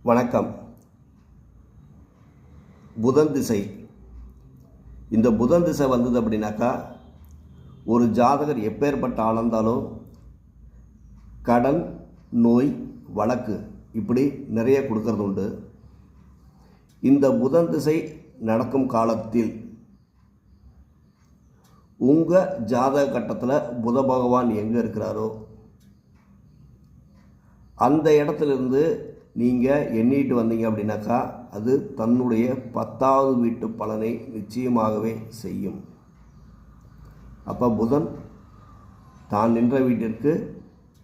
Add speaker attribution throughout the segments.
Speaker 1: வணக்கம். புதன் திசை. இந்த புதன் திசை வந்தது அப்படின்னாக்கா, ஒரு ஜாதகர் எப்பேற்பட்ட ஆளாந்தாலும் கடன், நோய், வழக்கு இப்படி நிறைய கொடுக்கறது உண்டு. இந்த புதன் திசை நடக்கும் காலத்தில் உங்கள் ஜாதக கட்டத்தில் புத பகவான் எங்கே இருக்கிறாரோ அந்த இடத்துலேருந்து நீங்கள் எண்ணிட்டு வந்தீங்க அப்படின்னாக்கா, அது தன்னுடைய 10வது வீட்டு பலனை நிச்சயமாகவே செய்யும். அப்போ புதன் தான் நின்ற வீட்டிற்கு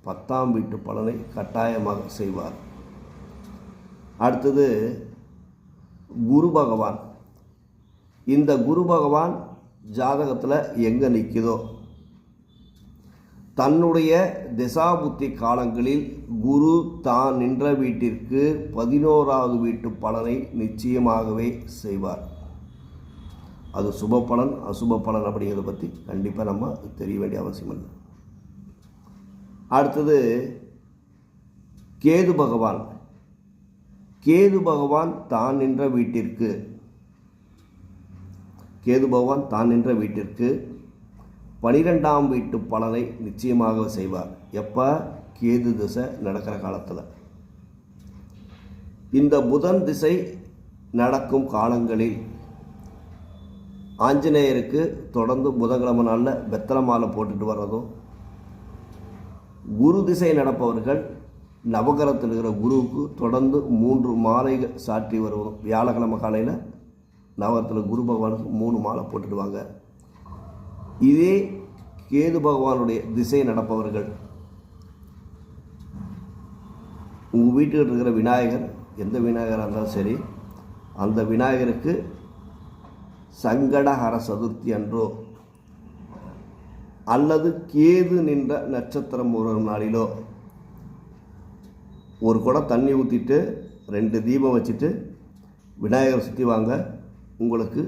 Speaker 1: 10ஆம் வீட்டு பலனை கட்டாயமாக செய்வார். அடுத்தது குரு பகவான். இந்த குரு பகவான் ஜாதகத்தில் எங்கே நிற்குதோ, தன்னுடைய திசாபுத்தி காலங்களில் குரு தான் நின்ற வீட்டிற்கு 11வது வீட்டு பலனை நிச்சயமாகவே செய்வார். அது சுப பலன் அசுப பலன் அப்படிங்கிறத பற்றி கண்டிப்பாக நம்ம தெரிய வேண்டிய அவசியம் இல்லை. அடுத்தது கேது பகவான். கேது பகவான் தான் நின்ற வீட்டிற்கு 12ஆம் வீட்டு பலனை நிச்சயமாக செய்வார். எப்போ? கேது திசை நடக்கிற காலத்தில். இந்த புதன் திசை நடக்கும் காலங்களில் ஆஞ்சநேயருக்கு தொடர்ந்து புதன்கிழமை நாளில் வெத்தலை மாலை போட்டுட்டு வர்றதும், குரு திசை நடப்பவர்கள் நவகிரகத்தில் இருக்கிற குருவுக்கு தொடர்ந்து 3 மாலைகள் சாற்றி வருவதும், வியாழக்கிழமை காலையில் நவகிரகத்தில் குரு பகவானுக்கு 3 மாலை போட்டுடுவாங்க. இதே கேது பகவானுடைய திசை நடப்பவர்கள் உங்கள் வீட்டில் இருக்கிற விநாயகர், எந்த விநாயகராக இருந்தாலும் சரி, அந்த விநாயகருக்கு சங்கடஹர சதுர்த்தி அன்றோ அல்லது கேது நின்ற நட்சத்திரம் ஒரு நாளிலோ ஒரு குடம் தண்ணி ஊற்றிட்டு 2 தீபம் வச்சுட்டு விநாயகரை சுற்றி வாங்க. உங்களுக்கு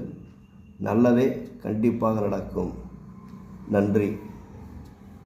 Speaker 1: நல்லதே கண்டிப்பாக நடக்கும். நன்றி.